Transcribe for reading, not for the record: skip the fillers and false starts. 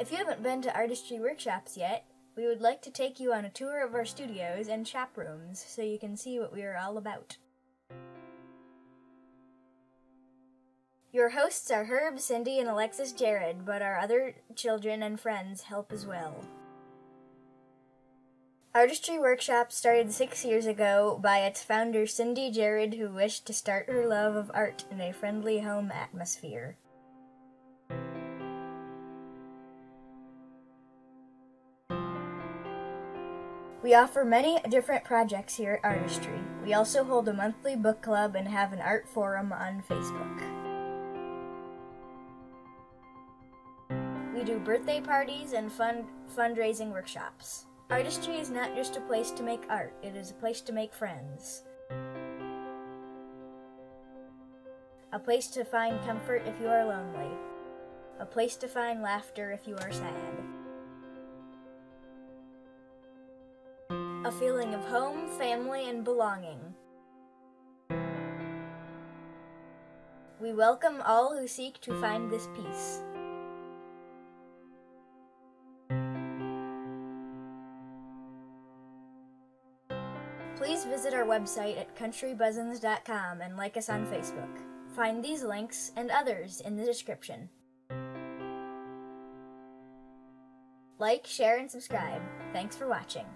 If you haven't been to Artistree workshops yet, we would like to take you on a tour of our studios and shop rooms so you can see what we are all about. Your hosts are Herb, Cindy, and Alexis Jerred, but our other children and friends help as well. Artistree Workshop started 6 years ago by its founder Cindy Jerred, who wished to start her love of art in a friendly home atmosphere. We offer many different projects here at Artistree. We also hold a monthly book club and have an art forum on Facebook. We do birthday parties and fundraising workshops. Artistree is not just a place to make art, it is a place to make friends. A place to find comfort if you are lonely. A place to find laughter if you are sad. A feeling of home, family, and belonging. We welcome all who seek to find this peace. Please visit our website at countrybuzzins.com and like us on Facebook. Find these links and others in the description. Like, share, and subscribe. Thanks for watching.